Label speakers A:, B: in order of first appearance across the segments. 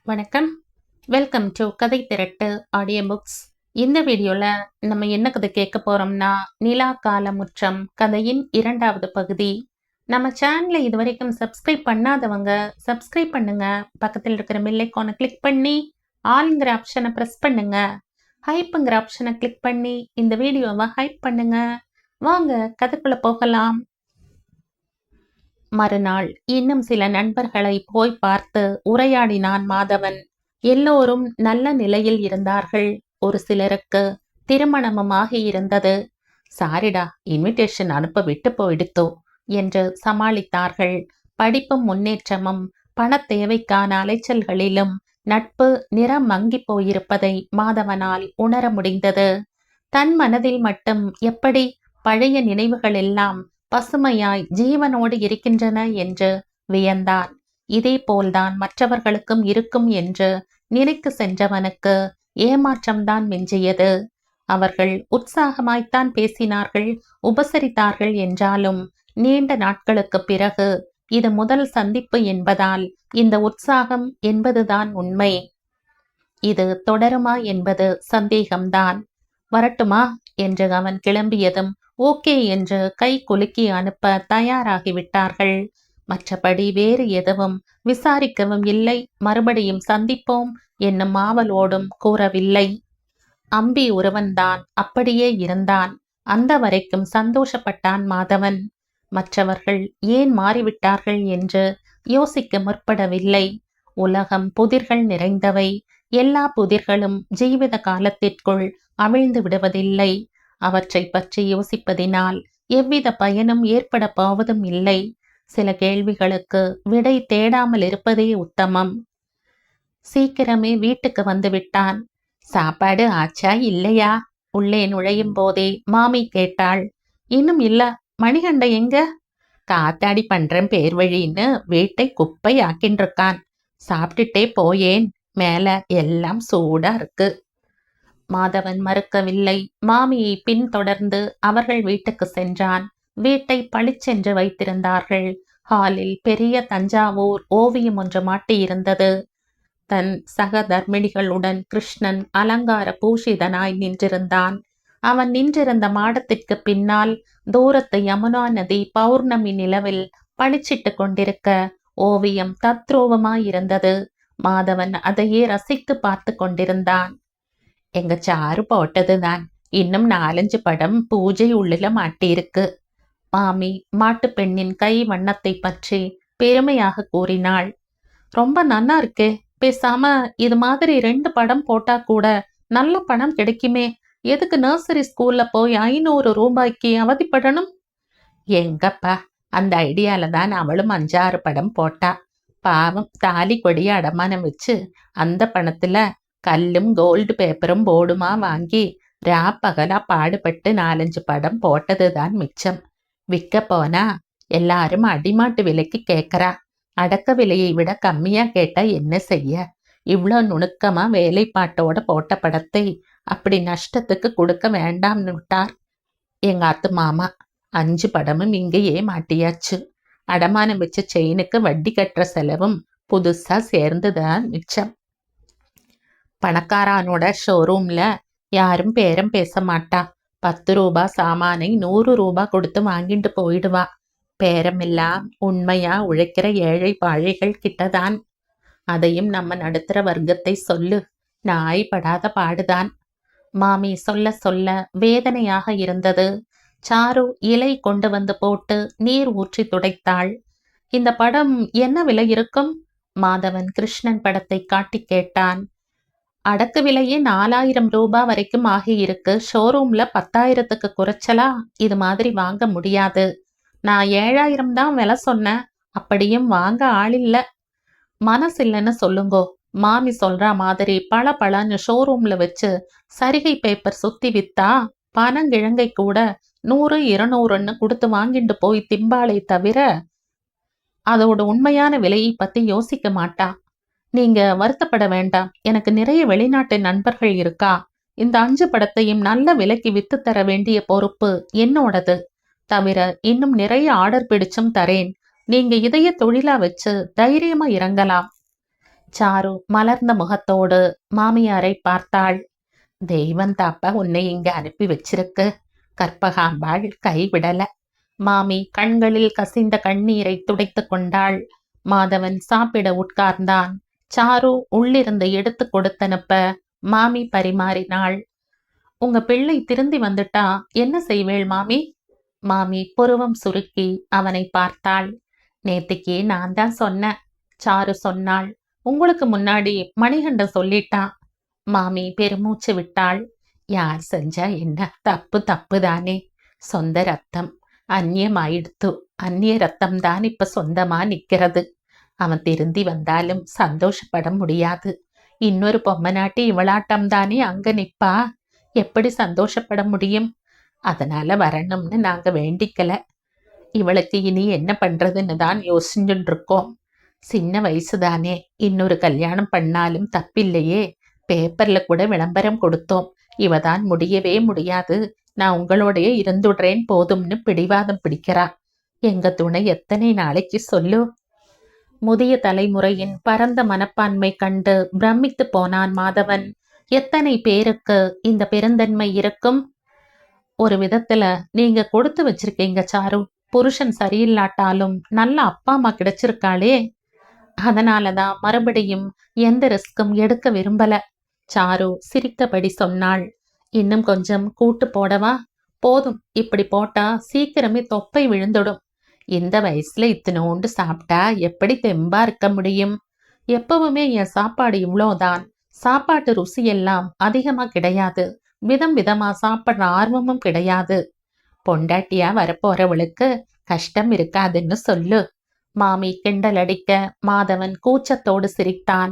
A: வணக்கம். Welcome to கதை திரட்டு audio books. இந்த வீடியோவில் நம்ம என்ன கதை கேட்க போகிறோம்னா, நிலா கால முற்றம் கதையின் 2வது பகுதி. நம்ம சேனலை இது வரைக்கும் சப்ஸ்கிரைப் பண்ணாதவங்க சப்ஸ்கிரைப் பண்ணுங்க. பக்கத்தில் இருக்கிற பெல் ஐகானை கிளிக் பண்ணி ஆல்ங்கிற ஆப்ஷனை ப்ரெஸ் பண்ணுங்க. ஹைப்புங்கிற ஆப்ஷனை கிளிக் பண்ணி இந்த வீடியோவை ஹைப் பண்ணுங்க. வாங்க கதைக்குள்ள போகலாம். மறுநாள் இன்னும் சில நண்பர்களை போய் பார்த்து உரையாடினான் மாதவன். எல்லோரும் நல்ல நிலையில் இருந்தார்கள். ஒரு சிலருக்கு திருமணமும் ஆகியிருந்தது. சாரிடா, இன்விடேஷன் அனுப்ப விட்டு போயிடுத்தோ என்று சமாளித்தார்கள். படிப்பும் முன்னேற்றமும் பண தேவைக்கான அலைச்சல்களிலும் நட்பு நிறம் மங்கி போயிருப்பதை மாதவனால் உணர முடிந்தது. தன் மனதில் மட்டும் எப்படி பழைய நினைவுகள் எல்லாம் பசுமையாய் ஜீவனோடு இருக்கின்றன என்று வியந்தான். இதே போல்தான் மற்றவர்களுக்கும் இருக்கும் என்று நினைத்து சென்றவனுக்கு ஏமாற்றம்தான் மிஞ்சியது. அவர்கள் உற்சாகமாய்த்தான் பேசினார்கள், உபசரித்தார்கள் என்றாலும் நீண்ட நாட்களுக்கு பிறகு இது முதல் சந்திப்பு என்பதால் இந்த உற்சாகம் என்பதுதான் உண்மை. இது தொடருமா என்பது சந்தேகம்தான். வரட்டுமா என்று அவன் கிளம்பியதும் ஓகே என்று கை குலுக்கி அனுப்ப தயாராகிவிட்டார்கள். மற்றபடி வேறு எதுவும் விசாரிக்கவும் இல்லை, மறுபடியும் சந்திப்போம் என்னும் ஆவலோடும் கூறவில்லை. அம்பி ஒருவன்தான் அப்படியே இருந்தான். அந்த வரைக்கும் சந்தோஷப்பட்டான் மாதவன். மற்றவர்கள் ஏன் மாறிவிட்டார்கள் என்று யோசிக்க முற்படவில்லை. உலகம் புதிர்கள் நிறைந்தவை. எல்லா புதிர்களும் ஜீவித காலத்திற்குள் அமிழ்ந்து விடுவதில்லை. அவற்றை பற்றி யோசிப்பதினால் எவ்வித பயனும் ஏற்பட போவதும் இல்லை. சில கேள்விகளுக்கு விடை தேடாமல் இருப்பதே உத்தமம். சீக்கிரமே வீட்டுக்கு வந்து விட்டான். சாப்பாடு ஆச்சா இல்லையா? உள்ளே நுழையும் போதே மாமி கேட்டாள். இன்னும் இல்ல. மணிகண்ட எங்க? காத்தாடி பண்றேன் பேர் வழின்னு வீட்டை குப்பை ஆக்கின்றிருக்கான். சாப்பிட்டுட்டே போயேன். மேல எல்லாம் சூடா இருக்கு. மாதவன் மறுக்கவில்லை. மாமியை பின்தொடர்ந்து அவர்கள் வீட்டுக்கு சென்றான். வீட்டை பளிச்சென்று வைத்திருந்தார்கள். ஹாலில் பெரிய தஞ்சாவூர் ஓவியம் ஒன்று மாட்டியிருந்தது. தன் சக தர்மிணிகளுடன் கிருஷ்ணன் அலங்கார பூஷிதனாய் நின்றிருந்தான். அவன் நின்றிருந்த மாடத்திற்கு பின்னால் தூரத்து யமுனா நதி பௌர்ணமி நிலவில் பளிச்சிட்டு கொண்டிருக்க ஓவியம் தத்ரூபமாயிருந்தது. மாதவன் அதையே ரசித்து பார்த்து கொண்டிருந்தான். எங்க சாரு போட்டதுதான். இன்னும் 4-5 படம் பூஜை உள்ளில மாட்டியிருக்கு. மாமி மாட்டு பெண்ணின் கை வண்ணத்தை பற்றி பெருமையாக கூறினாள். ரொம்ப நன்னா இருக்கே. பேசாம இது மாதிரி 2 படம் போட்டா கூட நல்ல பணம் கிடைக்குமே. எதுக்கு நர்சரி ஸ்கூல்ல போய் 500 ரூபாய்க்கு அவதிப்படணும்? எங்கப்பா, அந்த ஐடியால தான் அவளும் 5-6 படம் போட்டா. பாவம், தாலி கொடிய அடமானம் வச்சு அந்த பணத்துல கல்லும் கோல்டு பேப்பரும் போர்டுமா வாங்கி ராப்பகலா பாடுபட்டு 4-5 படம் போட்டதுதான் மிச்சம். விற்க போனா எல்லாரும் அடிமாட்டு விலைக்கு கேட்கறா. அடக்க விலையை விட கம்மியா கேட்டா என்ன செய்ய? இவ்வளோ நுணுக்கமா வேலைப்பாட்டோட போட்ட படத்தை அப்படி நஷ்டத்துக்கு கொடுக்க வேண்டாம்னு விட்டார் எங்க அத்து மாமா. 5 படமும் இங்கேயே மாட்டியாச்சு. அடமானம் வச்ச செயினுக்கு வட்டி கட்டுற செலவும் புதுசா சேர்ந்துதான் மிச்சம். பணக்காரானோட ஷோரூம்ல யாரும் பேரம் பேச மாட்டா. 10 ரூபா சாமானை 100 ரூபா கொடுத்து வாங்கிட்டு போயிடுவா. பேரமெல்லாம் உண்மையா உழைக்கிற ஏழை பாழைகள் கிட்டதான். அதையும் நம்ம நடுத்தர வர்க்கத்தை சொல்லு. நாய் படாத பாடுதான். மாமி சொல்ல சொல்ல வேதனையாக இருந்தது. சாரு இலை கொண்டு வந்து போட்டு நீர் ஊற்றி துடைத்தாள். இந்த படம் என்ன விலை இருக்கும்? மாதவன் கிருஷ்ணன் படத்தை காட்டி கேட்டான். அடக்கு விலையே 4000 ரூபாய் வரைக்கும் ஆகியிருக்கு. ஷோரூம்ல 10,000க்கு குறைச்சலா இது மாதிரி வாங்க முடியாது. நான் 7,000 தான் விலை சொன்னேன். அப்படியும் வாங்க ஆளில்ல. மனசு இல்லைன்னு சொல்லுங்கோ. மாமி சொல்ற மாதிரி பல பழன்னு ஷோரூம்ல வச்சு சரிகை பேப்பர் சுத்தி வித்தா பனங்கிழங்கை கூட 100-200ன்னு கொடுத்து வாங்கிட்டு போய் திம்பாளை தவிர அதோட உண்மையான விலையை பத்தி யோசிக்க மாட்டா. நீங்க வருத்தப்பட வேண்டாம். எனக்கு நிறைய வெளிநாட்டு நண்பர்கள் இருக்கா. இந்த 5 படத்தையும் நல்ல விலைக்கு வித்து தர வேண்டிய பொறுப்பு என்னோடது. தவிர இன்னும் நிறைய ஆர்டர் பிடிச்சும் தரேன். நீங்க இதைய தொழிலா வச்சு தைரியமா இறங்கலாம். சாரு மலர்ந்த முகத்தோடு மாமியாரை பார்த்தாள். தெய்வம் தாப்பா உன்னை இங்க அனுப்பி வச்சிருக்கு. கற்பகாம்பாள் கைவிடல. மாமி கண்களில் கசிந்த கண்ணீரை துடைத்து கொண்டாள். மாதவன் சாப்பிட உட்கார்ந்தான். சாரு உள்ளிருந்து எடுத்து கொடுத்தனுப்ப மாமி பரிமாறினாள். உங்க பிள்ளை திருந்தி வந்துட்டா என்ன செய்வேள் மாமி? மாமி புருவம் சுருக்கி அவனை பார்த்தாள். நேத்திக்கு நான் தான் சொன்னேன். சாரு சொன்னாள். உங்களுக்கு முன்னாடி மணிகண்டன் சொல்லிட்டான். மாமி பெருமூச்சு விட்டாள். யார் செஞ்சா என்ன, தப்பு தப்புதானே. சொந்த ரத்தம் அந்நியமாயிடுத்து. அந்நிய ரத்தம் தான் இப்ப சொந்தமா நிக்கிறது. அவன் திருந்தி வந்தாலும் சந்தோஷப்பட முடியாது. இன்னொரு பொம்மநாட்டி இவளாட்டம் தானே அங்க நிப்பா. எப்படி சந்தோஷப்பட முடியும்? அதனால வரணும்னு நாங்க வேண்டிக்கல. இவளுக்கு இனி என்ன பண்றதுன்னு தான் யோசிச்சுட்டு இருக்கோம். சின்ன வயசுதானே, இன்னொரு கல்யாணம் பண்ணாலும் தப்பில்லையே. பேப்பர்ல கூட விளம்பரம் கொடுத்தோம். இவதான் முடியவே முடியாது, நான் உங்களோடயே இருந்துடுறேன் போதும்னு பிடிவாதம் பிடிக்கிறா. எங்க துணை எத்தனை நாளைக்கு சொல்லு? முதிய தலைமுறையின் பரந்த மனப்பான்மை கண்டு பிரமித்து போனான் மாதவன். எத்தனை பேருக்கு இந்த பெருந்தன்மை இருக்கும்? ஒரு விதத்துல நீங்க கொடுத்து வச்சிருக்கீங்க சாரு. புருஷன் சரியில்லாட்டாலும் நல்ல அப்பா அம்மா கிடைச்சிருக்காளே. அதனாலதான் மறுபடியும் எந்த ரிஸ்கும் எடுக்க விரும்பல. சாரு சிரித்தபடி சொன்னாள். இன்னும் கொஞ்சம் கூட்டு போடவா? போதும், இப்படி போட்டா சீக்கிரமே தொப்பை விழுந்துடும். இந்த வயசுல இத்தினோண்டு சாப்பிட்டா எப்படி தெம்பா இருக்க முடியும்? எப்பவுமே என் சாப்பாடு இவ்வளோதான். சாப்பாட்டு ருசியெல்லாம் அதிகமா கிடையாது. விதம் விதமா சாப்பிட்ற ஆர்வமும் கிடையாது. பொண்டாட்டியா வரப்போறவளுக்கு கஷ்டம் இருக்காதுன்னு சொல்லு. மாமி கிண்டல் அடிக்க மாதவன் கூச்சத்தோடு சிரித்தான்.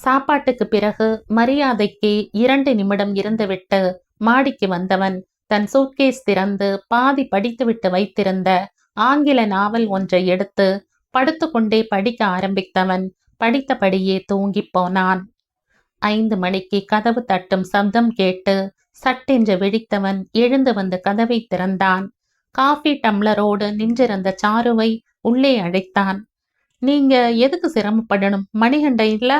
A: சாப்பாட்டுக்கு பிறகு மரியாதைக்கு 2 நிமிடம் இருந்துவிட்டு மாடிக்கு வந்தவன் தன் சூட்கேஸ் திறந்து பாதி படித்துவிட்டு வைத்திருந்த ஆங்கில நாவல் ஒன்றை எடுத்து படுத்துக்கொண்டே படிக்க ஆரம்பித்தவன் படித்தபடியே தூங்கிப் போனான். 5 மணிக்கு கதவு தட்டும் சப்தம் கேட்டு சட்டென்று விழித்தவன் எழுந்து வந்து கதவை திறந்தான். காஃபி டம்ளரோடு நின்றிருந்த சாருவை உள்ளே அழைத்தான். நீங்க எதுக்கு சிரமப்படணும்? மணிகண்ட இல்ல?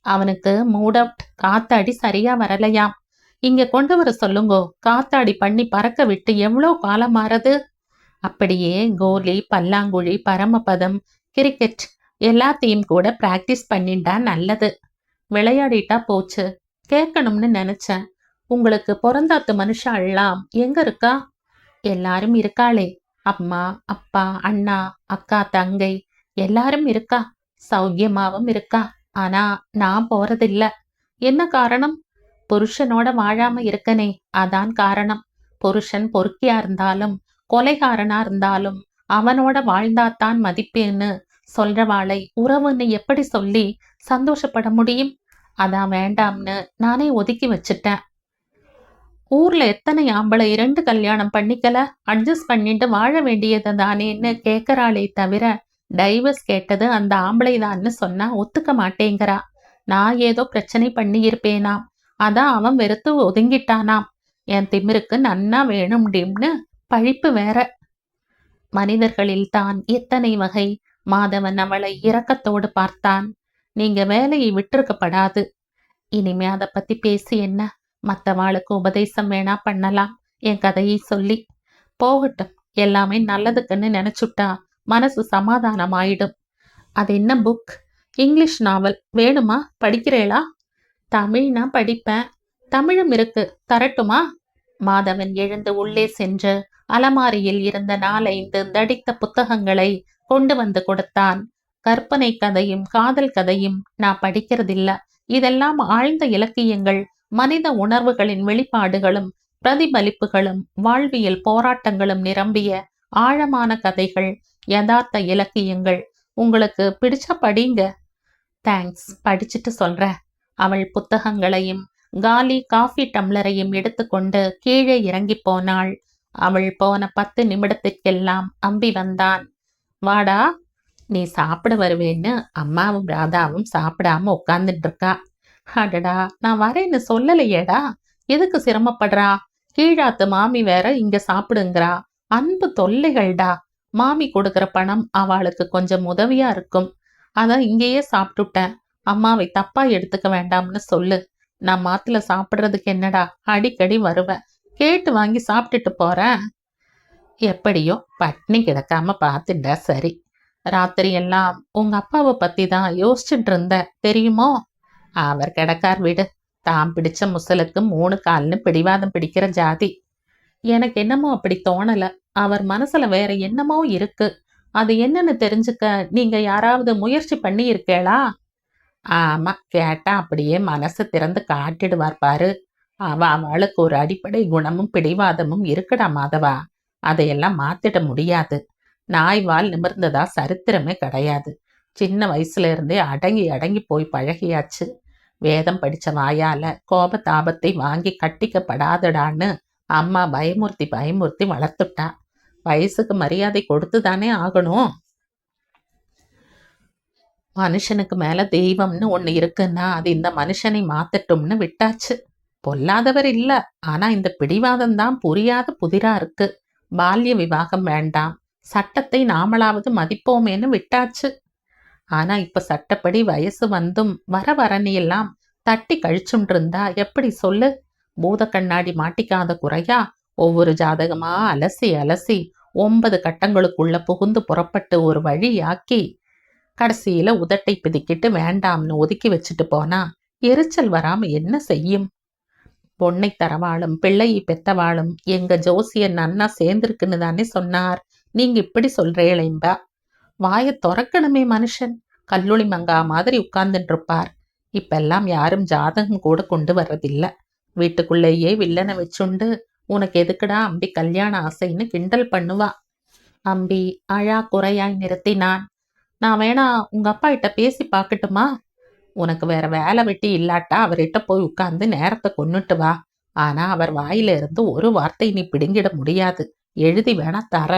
A: அவனுக்கு மூட் அவுட். காத்தாடி சரியா வரலையாம். இங்க கொண்டு வர சொல்லுங்கோ. காத்தாடி பண்ணி பறக்க விட்டு எவ்வளோ காலம் மாறது. அப்படியே கோலி, பல்லாங்குழி, பரமபதம், கிரிக்கெட் எல்லாத்தையும் கூட பிராக்டிஸ் பண்ணிட்டா நல்லது. விளையாடிட்டா போச்சு. கேட்கணும்னு நினைச்சேன். உங்களுக்கு பிறந்தாத்து மனுஷா எல்லாம் எங்க இருக்கா? எல்லாரும் இருக்காளே. அம்மா, அப்பா, அண்ணா, அக்கா, தங்கை எல்லாரும் இருக்கா. சௌக்கியமாவும் இருக்கா. ஆனா நான் போறதில்ல. என்ன காரணம்? புருஷனோட வாழாம இருக்கனே, அதான் காரணம். புருஷன் பொறுக்கியா இருந்தாலும் கொலைகாரனா இருந்தாலும் அவனோட வாழ்ந்தாத்தான் மதிப்பேன்னு சொல்றவாளை உறவுன்னு எப்படி சொல்லி சந்தோஷப்பட முடியும்? அதான் வேண்டாம்னு நானே ஒதுக்கி வச்சுட்டேன். ஊர்ல எத்தனை ஆம்பளை 2 கல்யாணம் பண்ணிக்கல, அட்ஜஸ்ட் பண்ணிட்டு வாழ வேண்டியது தானேன்னு கேட்கறாளே தவிர டைவர்ஸ் கேட்டது அந்த ஆம்பளை தான்னு சொன்னா ஒத்துக்க மாட்டேங்கிறா. நான் ஏதோ பிரச்சனை பண்ணி இருப்பேனாம். அதான் அவன் வெறுத்து ஒதுங்கிட்டானாம். என் திமிருக்கு நன்னா வேணும்டிம்னு பழிப்பு வேற. மனிதர்களில் தான் எத்தனை வகை. மாதவன் அவளை இரக்கத்தோடு பார்த்தான். நீங்க வேலையை விட்டிருக்கப்படாது. இனிமே அதை பத்தி பேசி என்ன? மற்றவாளுக்கு உபதேசம் வேணா பண்ணலாம், என் கதையை சொல்லி. போகட்டும், எல்லாமே நல்லதுக்குன்னு நினைச்சுட்டா மனசு சமாதானம் ஆயிடும். அது என்ன புக்? இங்கிலீஷ் நாவல் வேணுமா? படிக்கிறேளா? தமிழ்னா படிப்பேன். தமிழும் இருக்கு, தரட்டுமா? மாதவன் எழுந்து உள்ளே சென்று அலமாரியில் இருந்த 4-5 தடித்த புத்தகங்களை கொண்டு வந்து கொடுத்தான். கற்பனை கதையும் காதல் கதையும் நான் படிக்கிறதில்ல. இதெல்லாம் ஆழ்ந்த இலக்கியங்கள். மனித உணர்வுகளின் வெளிப்பாடுகளும் பிரதிபலிப்புகளும் வாழ்வியல் போராட்டங்களும் நிரம்பிய ஆழமான கதைகள், யதார்த்த இலக்கியங்கள். உங்களுக்கு பிடிச்சா படிங்க. தேங்க்ஸ், படிச்சுட்டு சொல்றேன். அவள் புத்தகங்களையும் காலி காஃபி டம்ளரையும் எடுத்துக்கொண்டு கீழே இறங்கி போனாள். அவள் போன 10 நிமிடத்திற்கெல்லாம் அம்பி வந்தான். வாடா, நீ சாப்பிட வருவேன்னு அம்மாவும் ராதாவும் சாப்பிடாம உட்கார்ந்துட்டு இருக்கா. அடடா, நான் வரேன்னு சொல்லலையேடா. எதுக்கு சிரமப்படுறா? கீழாத்து மாமி வேற இங்க சாப்பிடுங்கிறா. அன்பு தொல்லைகள்டா. மாமி கொடுக்கிற பணம் அவளுக்கு கொஞ்சம் உதவியா இருக்கும். அதான் இங்கேயே சாப்பிட்டுட்டேன். அம்மாவை தப்பா எடுத்துக்க வேண்டாம்னு சொல்லு. நான் மாத்துல சாப்பிடுறதுக்கு என்னடா, அடிக்கடி வருவேன், கேட்டு வாங்கி சாப்பிட்டுட்டு போறேன். எப்படியோ பட்னி கிடக்காம பார்த்துட்டா சரி. ராத்திரி எல்லாம் உங்க அப்பாவை பத்தி தான் யோசிச்சுட்டு இருந்த தெரியுமோ? அவர் கிடக்கார் விடு. தான் பிடிச்ச முசலுக்கு 3 கால்னு பிடிவாதம் பிடிக்கிற ஜாதி. எனக்கு என்னமோ அப்படி தோணல. அவர் மனசுல வேற என்னமோ இருக்கு. அது என்னன்னு தெரிஞ்சுக்க நீங்க யாராவது முயற்சி பண்ணி இருக்கேளா? ஆமா, கேட்டா அப்படியே மனசு திறந்து காட்டிடுவார் பாரு. அவளுக்கு ஒரு அடிப்படை குணமும் பிடிவாதமும் இருக்குடா மாதவா. அதையெல்லாம் மாத்திட முடியாது. நாய் வால் நிமிர்ந்ததா சரித்திரமே கிடையாது. சின்ன வயசுல இருந்தே அடங்கி அடங்கி போய் பழகியாச்சு. வேதம் படிச்ச வாயால கோபதாபத்தை வாங்கி கட்டிக்கப்படாதடான்னு அம்மா பயமுறுத்தி பயமுறுத்தி வளர்த்துட்டா. வயசுக்கு மரியாதை கொடுத்து தானே ஆகணும். மனுஷனுக்கு மேல தெய்வம்னு ஒண்ணு இருக்குன்னா அது இந்த மனுஷனை மாத்தட்டும்னு விட்டாச்சு. பொல்லாதவர் இல்ல, ஆனா இந்த பிடிவாதம் தான் புரியாத புதிரா இருக்கு. பால்ய விவாகம் வேண்டாம், சட்டத்தை நாமளாவது மதிப்போமேன்னு விட்டாச்சு. ஆனா இப்ப சட்டப்படி வயசு வந்தும் வர வரணியெல்லாம் தட்டி கழிச்சுட்டு இருந்தா எப்படி சொல்லு? பூத கண்ணாடி மாட்டிக்காத குறையா ஒவ்வொரு ஜாதகமா அலசி அலசி 9 கட்டங்களுக்குள்ள புகுந்து புறப்பட்டு ஒரு வழியாக்கி கடைசியில உதட்டை பிதிக்கிட்டு வேண்டாம்னு ஒதுக்கி வச்சுட்டு போனா எரிச்சல் வராம என்ன செய்யும்? பொண்ணை தரவாளும் பிள்ளையை பெத்தவாளும் எங்க ஜோசியன் நன்னா சேர்ந்திருக்குன்னு தானே சொன்னார். நீங்க இப்படி சொல்றேளேம்பா. வாயை திறக்கணுமே மனுஷன். கல்லுளி மங்கா மாதிரி உட்கார்ந்துட்டு இருப்பார். இப்பெல்லாம் யாரும் ஜாதகம் கூட கொண்டு வர்றதில்ல. வீட்டுக்குள்ளேயே வில்லனை வச்சுண்டு உனக்கு எதுக்குடா அம்பி கல்யாண ஆசைன்னு கிண்டல் பண்ணுவா. அம்பி அழா குறையாய் நிறுத்தினான். நான் வேணா உங்க அப்பா கிட்ட பேசி பார்க்கட்டுமா? உனக்கு வேற வேலை வெட்டி இல்லாட்டா அவர்கிட்ட போய் உட்கார்ந்து நேரத்தை கொன்னுட்டு வா. ஆனா அவர் வாயில இருந்து ஒரு வார்த்தை நீ பிடுங்கிட முடியாது. எழுதி வேணா தர,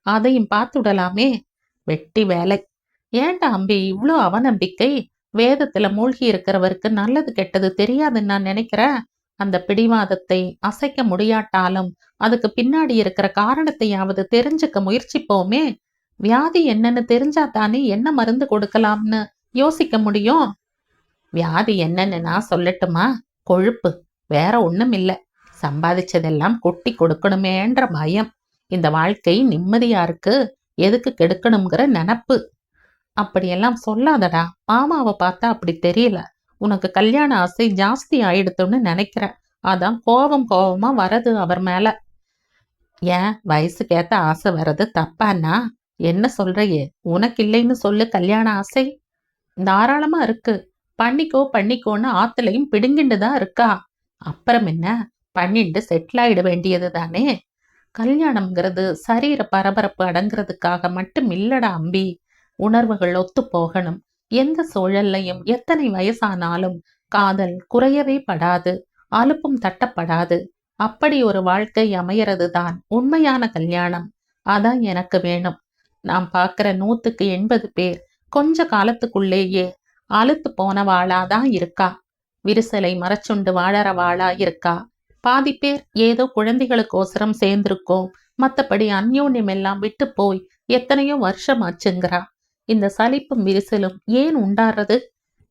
A: அதையும் பார்த்துடலாமே. வெட்டி வேலை. ஏன்டா அம்பி இவ்வளோ அவநம்பிக்கை? வேதத்துல மூழ்கி இருக்கிறவருக்கு நல்லது கெட்டது தெரியாதுன்னு நான் நினைக்கிறேன். அந்த பிடிவாதத்தை அசைக்க முடியாட்டாலும் அதுக்கு பின்னாடி இருக்கிற காரணத்தையாவது தெரிஞ்சுக்க முயற்சிப்போமே. வியாதி என்னன்னு தெரிஞ்சா தானே என்ன மருந்து கொடுக்கலாம்னு யோசிக்க முடியும். வியாதி என்னன்னு நான் சொல்லட்டுமா? கொழுப்பு, வேற ஒண்ணும் இல்ல. சம்பாதிச்சதெல்லாம் கொட்டி கொடுக்கணுமேன்ற பயம். இந்த வாழ்க்கை நிம்மதியா இருக்கு, எதுக்கு கெடுக்கணுங்கிற நினப்பு. அப்படியெல்லாம் சொல்லாதடா. மாமாவை பார்த்தா அப்படி தெரியல. உனக்கு கல்யாண ஆசை ஜாஸ்தி ஆயிடுத்துன்னு நினைக்கிறேன். அதான் கோவமா வரது அவர் மேல. ஏன் வயசுக்கேத்த ஆசை வர்றது தப்பானா? என்ன சொல்றையே? உனக்கு இல்லைன்னு சொல்லு கல்யாண ஆசை. தாராளமா இருக்கு. பண்ணிக்கோ பண்ணிக்கோன்னு ஆத்துலையும் பிடுங்கிண்டு தான் இருக்கா. அப்புறம் என்ன, பண்ணிட்டு செட்டில் ஆயிட வேண்டியது தானே. கல்யாணம்ங்கிறது சரீர பரபரப்பு அடங்குறதுக்காக மட்டும் இல்லடா அம்பி. உணர்வுகள் ஒத்து போகணும். எந்த சூழல்லையும் எத்தனை வயசானாலும் காதல் குறையவே படாது, அலுப்பும் தட்டப்படாது. அப்படி ஒரு வாழ்க்கை அமையறது தான் உண்மையான கல்யாணம். அதான் எனக்கு வேணும். நாம் பார்க்கிற 100க்கு 80 பேர் கொஞ்ச காலத்துக்குள்ளேயே அலுத்து போனவாளாதான் இருக்கா. விரிசலை மறைச்சுண்டு வாழறவாளா இருக்கா. பாதி பேர் ஏதோ குழந்தைகளுக்கோசரம் சேர்ந்திருக்கோம், மத்தபடி அந்யோன்யம் எல்லாம் விட்டு போய் எத்தனையோ வருஷம் ஆச்சுங்கிறா. இந்த சலிப்பும் விரிசலும் ஏன் உண்டாறது?